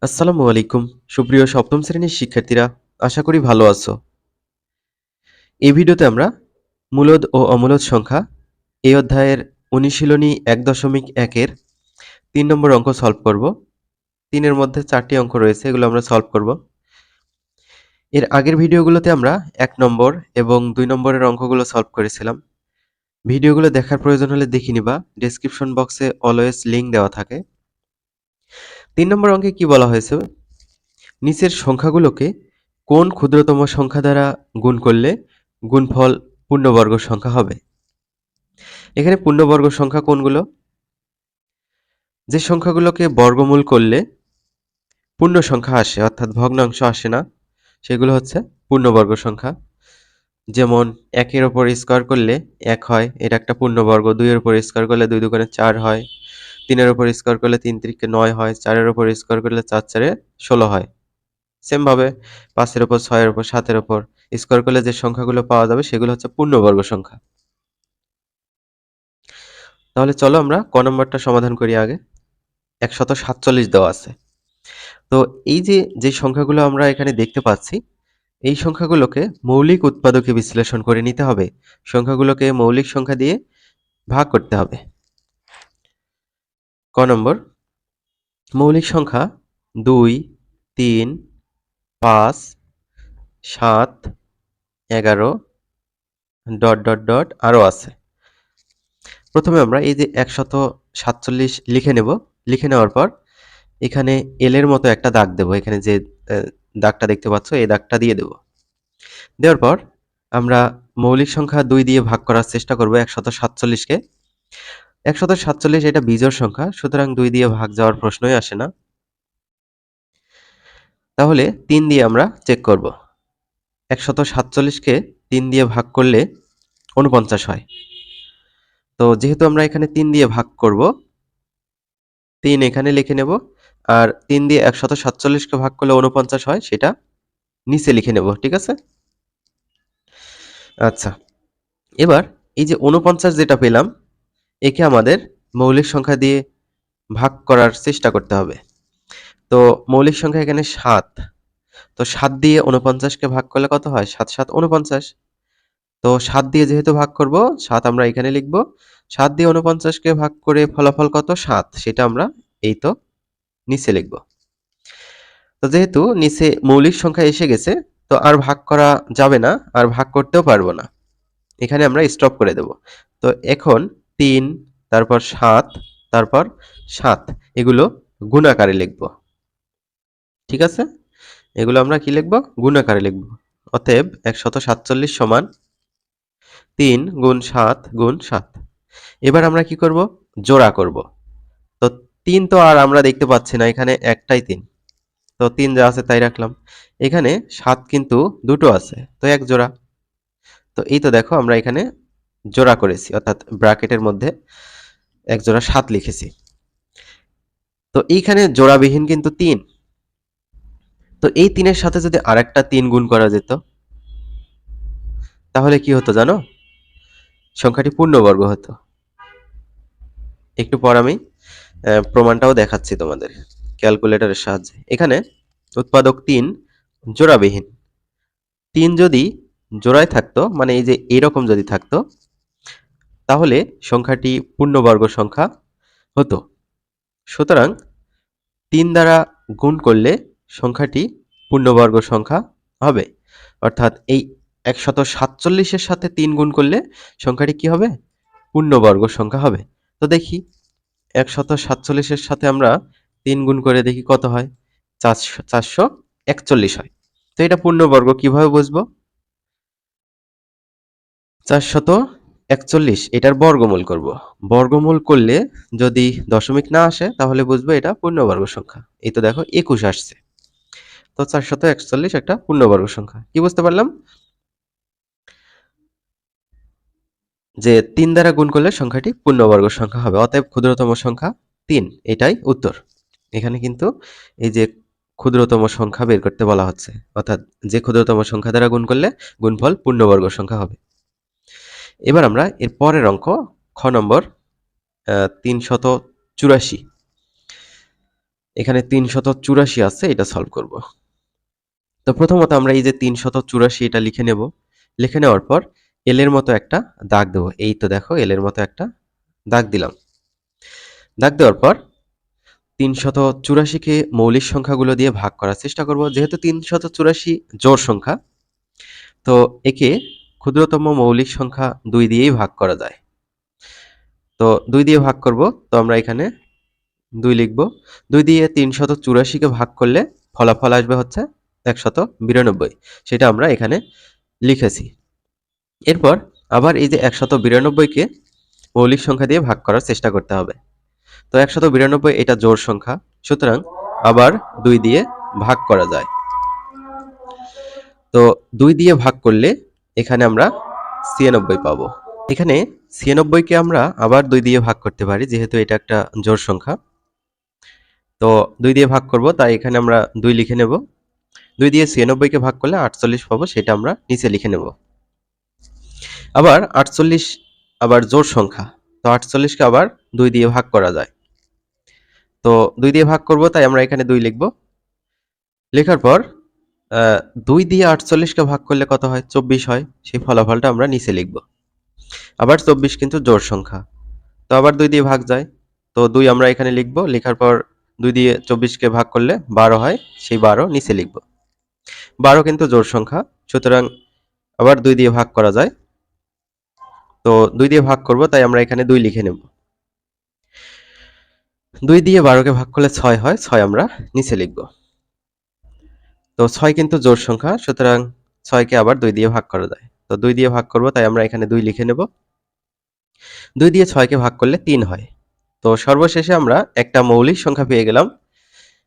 আসসালামু আলাইকুম সুপ্রিয় সপ্তম শ্রেণীর শিক্ষার্থীরা, আশা করি ভালো আছো। এই ভিডিওতে আমরা মূলদ ও অমূলদ সংখ্যা এই অধ্যায়ের অনুশীলনী ১.১-এর ৩ নম্বর অঙ্ক সলভ করব। ৩-এর মধ্যে ৪টি অঙ্ক রয়েছে, এগুলো আমরা সলভ করব। এর আগের ভিডিওগুলোতে আমরা ১ নম্বর এবং ২ নম্বরের অঙ্কগুলো সলভ করেছিলাম। ভিডিওগুলো দেখার প্রয়োজন হলে দেখে নিবা, ডেসক্রিপশন বক্সে অলওয়েজ লিংক দেওয়া থাকে। ৩ নম্বর অঙ্কে কি বলা হয়েছে? নিচের সংখ্যাগুলোকে কোন ক্ষুদ্রতম সংখ্যা দ্বারা গুণ করলে গুণফল পূর্ণবর্গ সংখ্যা হবে? এখানে পূর্ণবর্গ সংখ্যা কোনগুলো? যে সংখ্যাগুলোকে বর্গমূল করলে পূর্ণ সংখ্যা আসে, অর্থাৎ ভগ্নাংশ আসে না, সেগুলো হচ্ছে পূর্ণবর্গ সংখ্যা। যেমন ১-এর ওপর স্কোয়ার করলে ১ হয়, এটা একটা পূর্ণবর্গ। ২-এর ওপর স্কোয়ার করলে ২ দুগুণে ৪ হয়। ৩-এর ওপর স্কোয়ার করলে ৩ তিরিকে ৯ হয়। ৪-এর ওপর স্কোয়ার করলে ৪ চারে ১৬ হয়। সেম ভাবে ৫-এর ওপর, ৬-এর ওপর, ৭-এর ওপর স্কোয়ার করলে যে সংখ্যাগুলো পাওয়া যাবে সেগুলো হচ্ছে পূর্ণবর্গ সংখ্যা। তাহলে চলো আমরা ক নম্বরটা সমাধান করি আগে। ১৪৭ দেওয়া আছে। তো এই যে সংখ্যাগুলো আমরা এখানে দেখতে পাচ্ছি, এই সংখ্যাগুলোকে মৌলিক উৎপাদকে বিশ্লেষণ করে নিতে হবে। সংখ্যাগুলোকে মৌলিক সংখ্যা দিয়ে ভাগ করতে হবে। ক নম্বর, মৌলিক সংখ্যা ২, ৩, ৫, ৭, ১১ ... আরও আছে। প্রথমে আমরা এই যে ১৪৭ লিখে নেব। লিখে নেওয়ার পর এখানে এল এর মতো একটা দাগ দেব। এখানে যে দাগটা দেখতে পাচ্ছ, এই দাগটা দিয়ে দেব। দেওয়ার পর আমরা মৌলিক সংখ্যা ২ দিয়ে ভাগ করার চেষ্টা করব ১৪৭কে। ১৪৭ এটা বিজোড় সংখ্যা, সুতরাং ২ দিয়ে ভাগ যাওয়ার প্রশ্নই আসে না। তাহলে ৩ দিয়ে আমরা চেক করব। ১৪৭কে ৩ দিয়ে ভাগ করলে ৪৯ হয়। তো যেহেতু আমরা এখানে ৩ দিয়ে ভাগ করব, ৩ এখানে লিখে নেব, আর ৩ দিয়ে ১৪৭কে ভাগ করলে ৪৯ হয়, সেটা নিচে লিখে নেব। ঠিক আছে? আচ্ছা, এবার এই যে ৪৯ যেটা পেলাম, একে আমাদের মৌলিক সংখ্যা দিয়ে ভাগ করার চেষ্টা করতে হবে। তো মৌলিক সংখ্যা এখানে ৭। তো ৭ দিয়ে ৪৯কে ভাগ করলে কত হয়? ৭ ৭ ৪৯। তো ৭ দিয়ে যেহেতু ভাগ করব, ৭ আমরা এখানে লিখব। ৭ দিয়ে ৪৯কে ভাগ করে ফলাফল কত? ৭। সেটা আমরা এই তো নিচে লিখব। তো যেহেতু নিচে মৌলিক সংখ্যা এসে গেছে, তো আর ভাগ করা যাবে না, আর ভাগ করতেও পারবো না। এখানে আমরা স্টপ করে দেব। তো এখন ৩, তারপর ৭, তারপর ৭, এগুলো গুণাকারে লিখব। ঠিক আছে? এগুলো আমরা কি লিখব? গুণাকারে লিখব। অতএব ১৪৭ সমান ৩ গুণ ৭ গুণ ৭। এবার আমরা কি করব? জোড়া করব। তো ৩ তো আর আমরা দেখতে পাচ্ছি না, এখানে একটাই ৩। তো ৩ যা আছে তাই রাখলাম। এখানে ৭ কিন্তু দুটো আছে, তো এক জোড়া। তো এই তো দেখো, আমরা এখানে জোড়া করেছি, অর্থাৎ ব্র্যাকেটের মধ্যে এক জোড়া ৭ লিখেছি। তো এইখানে জোড়াবিহীন কিন্তু ৩। তো এই ৩-এর সাথে যদি আরেকটা ৩ গুণ করা যেত, তাহলে কি হতো জানো? সংখ্যাটি পূর্ণবর্গ হতো। একটু পর আমি প্রমাণটাও দেখাচ্ছি তোমাদের ক্যালকুলেটরের সাহায্যে। এখানে উৎপাদক ৩ জোড়াবিহীন। ৩ যদি জোড়ায় থাকতো, মানে এই যে এরকম যদি থাকতো, তাহলে সংখ্যাটি পূর্ণবর্গ সংখ্যা হতো। সুতরাং ৩ দ্বারা গুণ করলে সংখ্যাটি পূর্ণবর্গ সংখ্যা হবে। অর্থাৎ এই ১৪৭-এর সাথে ৩ গুণ করলে সংখ্যাটি কি হবে? পূর্ণবর্গ সংখ্যা হবে। তো দেখি ১৪৭-এর সাথে আমরা ৩ গুণ করে দেখি কত হয়। ৪৪১ হয়। তো এটা পূর্ণবর্গ কিভাবে বুঝবো? ৪৪১, এটার বর্গমূল করব। বর্গমূল করলে যদি দশমিক না আসে, তাহলে বুঝবো এটা পূর্ণবর্গ সংখ্যা। এই তো দেখো ২১ আসছে। তো ৪৪১ একটা পূর্ণবর্গ সংখ্যা। কি বুঝতে পারলাম? যে ৩ দ্বারা গুণ করলে সংখ্যাটি পূর্ণবর্গ সংখ্যা হবে। অতএব ক্ষুদ্রতম সংখ্যা ৩, এটাই উত্তর। এখানে কিন্তু এই যে ক্ষুদ্রতম সংখ্যা বের করতে বলা হচ্ছে, অর্থাৎ যে ক্ষুদ্রতম সংখ্যা দ্বারা গুণ করলে গুণফল পূর্ণবর্গ সংখ্যা হবে। এবার আমরা এর পরের অঙ্ক, খ নম্বর ৩৮৪। এখানে 384 আছে, এটা সলভ করব। তো প্রথমত আমরা এই যে 384 এটা লিখে নেব। লিখে নেওয়ার পর এল এর মতো একটা দাগ দেবো। এই তো দেখো এল এর মতো একটা দাগ দিলাম। দাগ দেওয়ার পর 384কে মৌলিক সংখ্যাগুলো দিয়ে ভাগ করার চেষ্টা করব। যেহেতু 384 জোড় সংখ্যা, তো একে ক্ষুদ্রতম মৌলিক সংখ্যা 2 দিয়েই ভাগ করা যায়। তো 2 দিয়ে ভাগ করব, তো আমরা এখানে 2 লিখব। 2 দিয়ে 384কে ভাগ করলে ফলাফল আসবে হচ্ছে 192। সেটা আমরা এখানে লিখেছি। এরপর আবার এই যে 192কে মৌলিক সংখ্যা দিয়ে ভাগ করার চেষ্টা করতে হবে। তো 192 এটা জোড় সংখ্যা, সুতরাং আবার 2 দিয়ে ভাগ করা যায়। তো 2 দিয়ে ভাগ করলে এখানে আমরা 96 পাবো। এখানে 96কে আমরা আবার 2 দিয়ে ভাগ করতে পারি, যেহেতু এটা একটা জোড় সংখ্যা। তো 2 দিয়ে ভাগ করব, তাই এখানে আমরা 2 লিখে নেব। 2 দিয়ে 96কে ভাগ করলে 48 পাবো, সেটা আমরা নিচে লিখে নেব। আবার 48 আবার জোড় সংখ্যা, তো 48কে আবার 2 দিয়ে ভাগ করা যায়। তো 2 দিয়ে ভাগ করব, তাই আমরা এখানে 2 লিখব। লেখার পর 2 দিয়ে 48কে ভাগ করলে কত হয়? 24 হয়। সেই ফলাফলটা আমরা নিচে লিখব। আবার 24 কিন্তু জোড় সংখ্যা, তো আবার 2 দিয়ে ভাগ যায়। তো 2 আমরা এখানে লিখব। লেখার পর 2 দিয়ে 24কে ভাগ করলে 12 হয়, সেই 12 নিচে লিখব। 12 কিন্তু জোড় সংখ্যা, সুতরাং আবার 2 দিয়ে ভাগ করা যায়। তো 2 দিয়ে ভাগ করব, তাই আমরা এখানে 2 লিখে নেব। 2 দিয়ে 12কে ভাগ করলে 6 হয়, 6 আমরা নিচে লিখব। তো 6 কিন্তু জোড় সংখ্যা, সুতরাং 6কে আবার 2 দিয়ে ভাগ করা যায়। তো 2 দিয়ে ভাগ করব, তাই আমরা এখানে 2 লিখে নেব। 2 দিয়ে 6কে ভাগ করলে 3 হয়। তো সর্বশেষে আমরা একটা মৌলিক সংখ্যা পেয়ে গেলাম,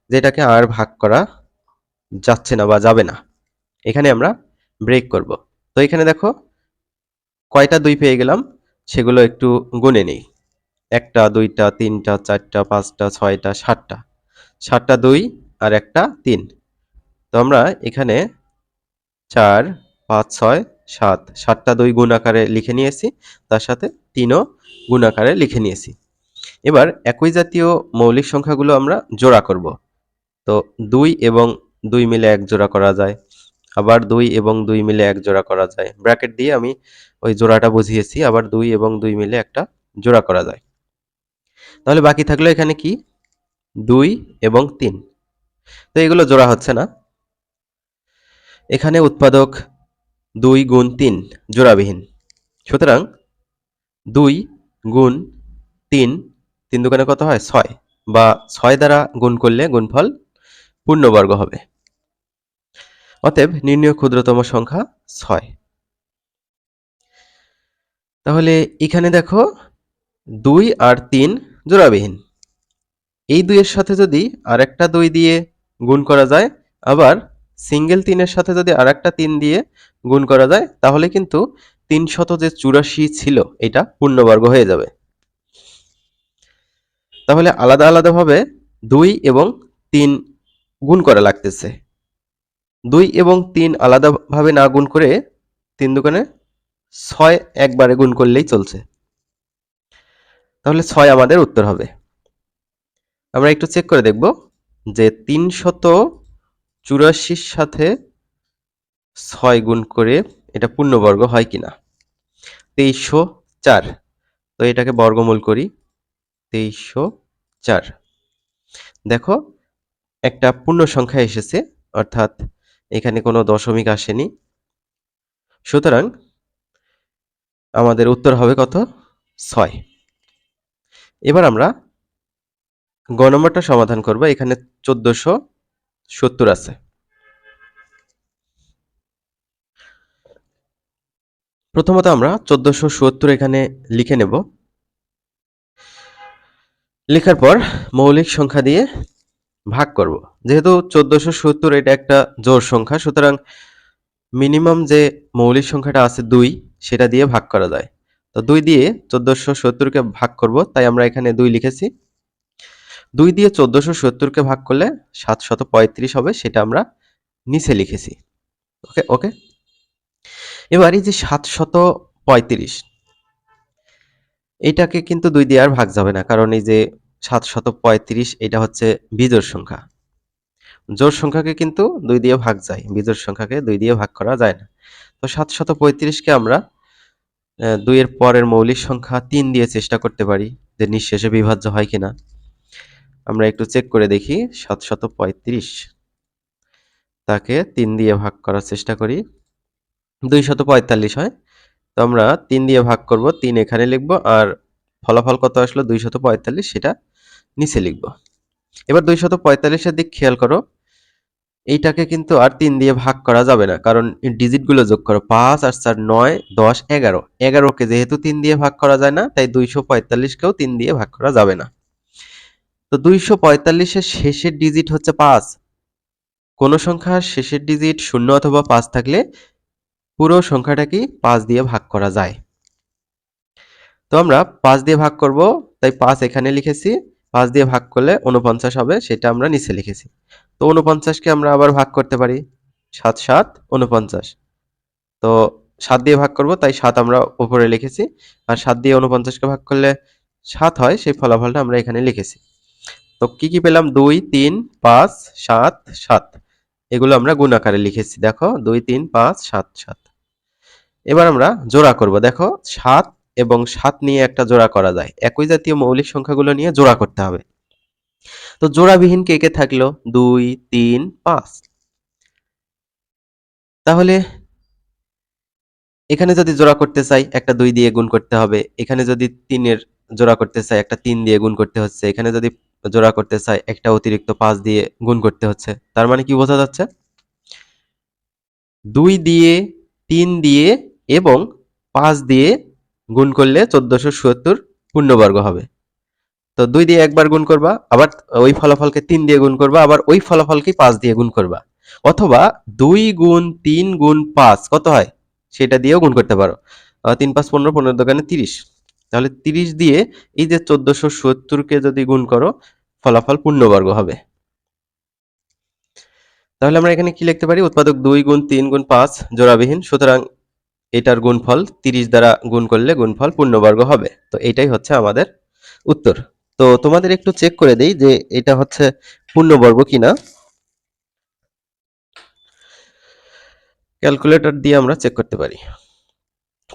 যেটাকে আর ভাগ করা যাচ্ছে না বা যাবে না। এখানে আমরা ব্রেক করব। তো এখানে দেখো কয়টা 2 পেয়ে গেলাম, সেগুলো একটু গুনে নেই। 1টা 2টা 3টা 4টা 5টা 6টা 7টা, 7টা 2 আর একটা 3। তো আমরা এখানে 4 5 6 7, 7টা 2 গুণ আকারে লিখে নিয়েছি, তার সাথে 3ও গুণ আকারে লিখে নিয়েছি। এবার একই জাতীয় মৌলিক সংখ্যাগুলো আমরা জোড়া করব। তো 2 এবং 2 মিলে এক জোড়া করা যায়, আবার 2 এবং 2 মিলে এক জোড়া করা যায়। ব্র্যাকেট দিয়ে আমি ওই জোড়াটা বুঝিয়েছি। আবার 2 এবং 2 মিলে একটা জোড়া করা যায়। তাহলে বাকি থাকলো এখানে কি? 2 এবং 3। তো এগুলো জোড়া হচ্ছে না। এখানে উৎপাদক 2 গুণ 3 জোড়াবিহীন। সুতরাং 2 গুণ 3, 3 দুগুণে কত হয়? 6, বা 6 দ্বারা গুণ করলে গুণফল পূর্ণবর্গ হবে। অতএব নির্ণয় ক্ষুদ্রতম সংখ্যা 6। তাহলে এখানে দেখো 2 আর 3 জোড়াবিহীন। এই 2 এর সাথে যদি আরেকটা 2 দিয়ে গুণ করা যায়, আবার সিঙ্গেল 3 এর সাথে যদি আরেকটা 3 দিয়ে গুণ করা যায়, তাহলে কিন্তু 384 ছিল এটা পূর্ণবর্গ হয়ে যাবে। তাহলে আলাদা আলাদাভাবে 2 এবং 3 গুণ করা লাগতেছে। 2 এবং 3 আলাদাভাবে না গুণ করে 3 দুগুণে 6 একবারে গুণ করলেই চলছে। তাহলে 6 আমাদের উত্তর হবে। আমরা একটু চেক করে দেখব যে 384 সাথে 6 গুণ করে এটা পূর্ণবর্গ হয় কিনা। 2304। তো এটাকে বর্গমূল করি। 2304। দেখো একটা পূর্ণ সংখ্যা এসেছে, অর্থাৎ এখানে কোনো দশমিক আসেনি। সুতরাং আমাদের উত্তর হবে কত? 6। এবার আমরা গ নম্বরটা সমাধান করব। এখানে 1470 আছে। প্রথমত আমরা 1470 এখানে লিখে নেব। লেখার পর মৌলিক সংখ্যা দিয়ে ভাগ করব। যেহেতু 1470 এটা একটা জোড় সংখ্যা, সুতরাং মিনিমাম যে মৌলিক সংখ্যাটা আছে 2, সেটা দিয়ে ভাগ করা যায়। তো 2 দিয়ে 1470কে ভাগ করব, তাই আমরা এখানে 2 লিখেছি। 2 দিয়ে 1470কে ভাগ করলে 735 হবে, সেটা আমরা নিচে লিখেছি। ওকে ওকে। এবার এই যে 735, এটাকে কিন্তু 2 দিয়ে আর ভাগ যাবে না, কারণ এই যে 735 এটা হচ্ছে বিজোড় সংখ্যা। জোড় সংখ্যাকে কিন্তু 2 দিয়ে ভাগ যায়, বিজোড় সংখ্যাকে 2 দিয়ে ভাগ করা যায় না। তো 735কে আমরা 2 এর পরের মৌলিক সংখ্যা 3 দিয়ে চেষ্টা করতে পারি যে নিঃশেষে বিভাজ্য হয় কিনা। আমরা একটু চেক করে দেখি। 735 তাকে 3 দিয়ে ভাগ করার চেষ্টা করি, 245 হয়। তো আমরা 3 দিয়ে ভাগ করব, 3 এখানে লিখব আর ফলাফল কত আসলো 245 সেটা নিচে লিখব। এবার 245 এর দিক খেয়াল করো, এইটাকে কিন্তু আর 3 দিয়ে ভাগ করা যাবে না, কারণ ডিজিটগুলো যোগ করো, 5 আর 4 9 10 11, 11কে যেহেতু 3 দিয়ে ভাগ করা যায় না, তাই 245কেও 3 দিয়ে ভাগ করা যাবে না। তো 245 এর শেষের ডিজিট হচ্ছে 5। কোন সংখ্যার শেষের ডিজিট 0 অথবা 5 থাকলে পুরো সংখ্যাটাকেই 5 দিয়ে ভাগ করা যায়। তো আমরা 5 দিয়ে ভাগ করব, তাই 5 এখানে লিখেছি, 5 দিয়ে ভাগ করলে 49 হবে, সেটা আমরা নিচে লিখেছি। তো 49কে আমরা আবার ভাগ করতে পারি, 7 7 49। তো 7 দিয়ে ভাগ করব, তাই 7 আমরা উপরে লিখেছি, আর 7 দিয়ে 49কে ভাগ করলে 7 হয়, সেই ফলাফলটা আমরা এখানে লিখেছি। তো কি কি পেলাম, 2 3 5 7 7, এগুলো আমরা গুণ আকারে লিখেছি, দেখো 2 3 5 7 7। এবার আমরা জোড়া করব, দেখো 7 এবং 7 নিয়ে একটা জোড়া করা যায়, একই জাতীয় মৌলিক সংখ্যাগুলো নিয়ে জোড়া করতে হবে। তো জোড়াবিহীন কে কে থাকলো, 2 3 5। তাহলে এখানে যদি জোড়া করতে চাই একটা 2 দিয়ে গুণ করতে হবে, এখানে যদি 3 এর জোড়া করতে চাই একটা 3 দিয়ে গুণ করতে হচ্ছে, এখানে যদি জোড়া করতে চাই একটা অতিরিক্ত 5 দিয়ে গুণ করতে হচ্ছে। তার মানে কি বোঝা যাচ্ছে, 2 দিয়ে 3 দিয়ে এবং 5 দিয়ে গুণ করলে 1470 পূর্ণবর্গ হবে। তো 2 দিয়ে একবার গুণ করবা, আবার ওই ফলাফলকে 3 দিয়ে গুণ করবা, আবার ওই ফলাফলকে 5 দিয়ে গুণ করবা, অথবা 2 গুণ 3 গুণ 5 কত হয় সেটা দিয়েও গুণ করতে পারো। 3 5 15, 15 দোকানে 30, তাহলে 30 দিয়ে এই যে 1470কে যদি গুণ করো ফলাফল পূর্ণবর্গ হবে। তাহলে আমরা এখানে কি লিখতে পারি, উৎপাদক 2 গুণ 3 গুণ 5 জোড়াবিহীন, সুতরাং এটার গুণফল 30 দ্বারা গুণ করলে গুণফল পূর্ণবর্গ হবে। তো এটাই হচ্ছে আমাদের উত্তর। তো তোমাদের একটু চেক করে দেই যে এটা হচ্ছে পূর্ণবর্গ কিনা। ক্যালকুলেটর দিয়ে আমরা চেক করতে পারি।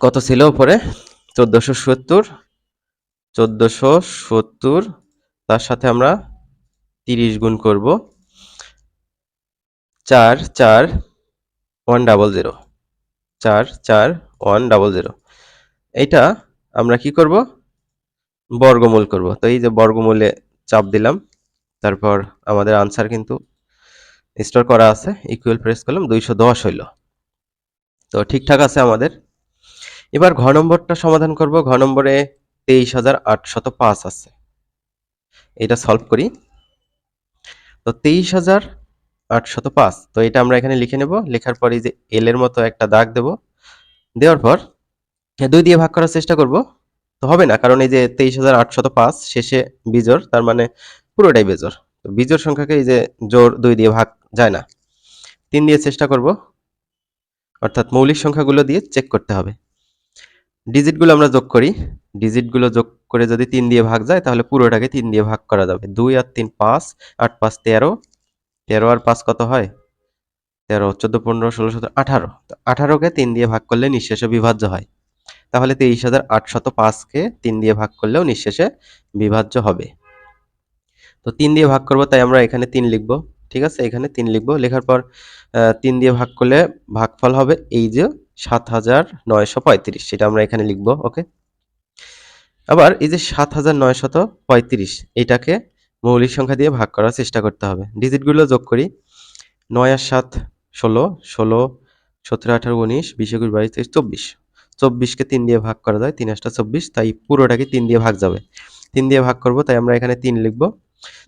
কত ছিল উপরে, 1470, 1470 তার সাথে আমরা 30 গুণ করব, 4 4 100, 4 4 100। এইটা আমরা কি করব, বর্গমূল করব। তো এই যে বর্গমূলে চাপ দিলাম, তারপর আমাদের আনসার কিন্তু স্টোর করা আছে, ইকুয়াল প্রেস করলাম, 210 হইল। তো ঠিকঠাক আছে আমাদের। এবার ঘ নম্বরটা সমাধান করব। ঘ নম্বরে 23,805 আছে, এটা সলভ করি। তো 23,805, তো এটা আমরা এখানে লিখে নেব, লেখার পর এই যে এল এর মতো একটা দাগ দেব, দেওয়ার পর 2 দিয়ে ভাগ করার চেষ্টা করব। তো হবে না, কারণ এই যে 23,805 শেষে বিজোড়, তার মানে পুরোটাই বেজোড়। তো বিজোড় সংখ্যাকে এই যে জোড় 2 দিয়ে ভাগ যায় না, 3 দিয়ে চেষ্টা করব, অর্থাৎ মৌলিক সংখ্যাগুলো দিয়ে চেক করতে হবে। ডিজিটগুলো আমরা যোগ করি, ডিজিটগুলো যোগ করে যদি 3 দিয়ে ভাগ যায় তাহলে পুরোটাকে 3 দিয়ে ভাগ করা যাবে। 2 আর 3 5, 8 5 13, 13 আর 5 কত হয়, 13, 14 15 16 17 18। তো 18কে 3 দিয়ে ভাগ করলে নিঃশেষে বিভাজ্য হয়, তাহলে 23,805কে 3 দিয়ে ভাগ করলেও নিঃশেষে বিভাজ্য হবে। তো 3 দিয়ে ভাগ করব, তাই আমরা এখানে 3 লিখব, ঠিক আছে, এখানে 3 লিখব, লেখার পর 3 দিয়ে ভাগ করলে ভাগফল হবে এই যে 7,935, সেটা আমরা এখানে লিখব, ওকে। আবার এই যে 7,935 এটাকে মৌলিক সংখ্যা দিয়ে ভাগ করার চেষ্টা করতে হবে। ডিজিটগুলো যোগ করি, 9 আর 7 16, 16 17 18 19 20 21 22 23 24, 24কে 3 দিয়ে ভাগ করা যায়, 3 8 24, তাই পুরোটাকে 3 দিয়ে ভাগ যাবে। 3 দিয়ে ভাগ করব, তাই আমরা এখানে 3 লিখব।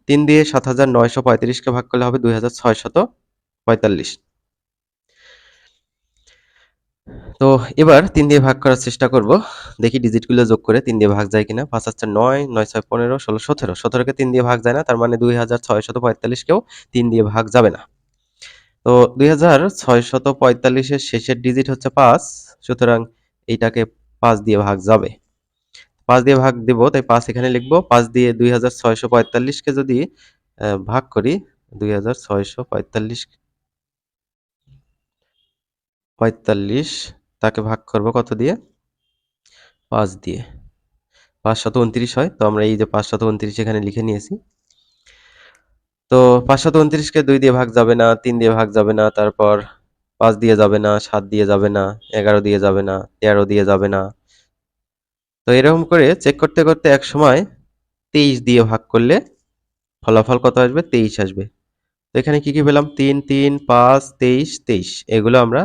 3 দিয়ে 7,935কে ভাগ করলে হবে 2,645। তো এবার 3 দিয়ে ভাগ করার চেষ্টা করব, দেখি ডিজিটগুলো যোগ করে 3 দিয়ে ভাগ যায় কিনা। 5 আর 4 9, 9 6 15 16 17, 17কে 3 দিয়ে ভাগ যায় না, তার মানে 2,645কেও 3 দিয়ে ভাগ যাবে না। তো 2,645 এর শেষের ডিজিট হচ্ছে 5, সুতরাং এইটাকে 5 দিয়ে ভাগ যাবে। 5 দিয়ে ভাগ দেব, তাই 5 এখানে লিখবো। 5 দিয়ে 2645 কে যদি ভাগ করি, 2645 তাকে ভাগ করব কত দিয়ে? 5 দিয়ে। 529 হয়। তো আমরা এই যে 529 এখানে লিখে নিয়েছি। তো 529-কে 2 দিয়ে ভাগ যাবে না, 3 দিয়ে ভাগ যাবে না, তারপর 5 দিয়ে যাবে না, 7 দিয়ে যাবে না, 11 দিয়ে যাবে না, 13 দিয়ে যাবে না। তো এরকম করে চেক করতে করতে একসময় 23 দিয়ে ভাগ করলে ফলাফল কত আসবে? 23 আসবে। তো এখানে কি কি পেলাম? 3, 3, 5, 23, 23। এগুলো আমরা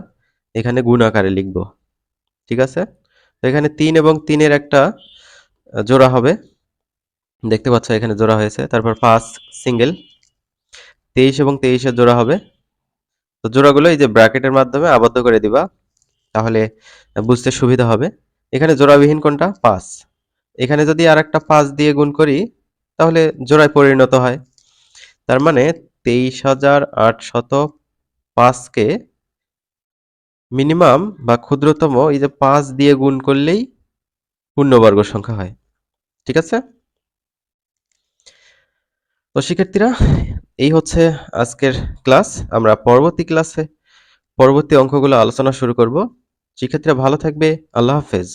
এখানে গুণ আকারে লিখব। ঠিক আছে? তো এখানে 3 এবং 3 এর একটা জোড়া হবে। দেখতে পাচ্ছ এখানে জোড়া হয়েছে। তারপর 5 সিঙ্গেল, 23 এবং 23 এর জোড়া হবে। তো জোড়াগুলো এই যে ব্র্যাকেটের মাধ্যমে আবদ্ধ করে দিবা, তাহলে বুঝতে সুবিধা হবে। এখানে জোড়াবিহীন কোনটা? 5। এখানে যদি আরেকটা 5 দিয়ে গুণ করি, তাহলে জোড়ায় পরিণত হয়। তার মানে 23,805-কে মিনিমাম বা ক্ষুদ্রতম এই যে 5 দিয়ে গুণ করলেই পূর্ণবর্গ সংখ্যা হয়। ঠিক আছে? তো শিক্ষার্থীরা, এই হচ্ছে আজকের ক্লাস। আমরা পরবর্তী ক্লাসে পরবর্তী অঙ্কগুলো আলোচনা শুরু করব। শিক্ষার্থীরা ভালো থাকবে। আল্লাহ হাফেজ।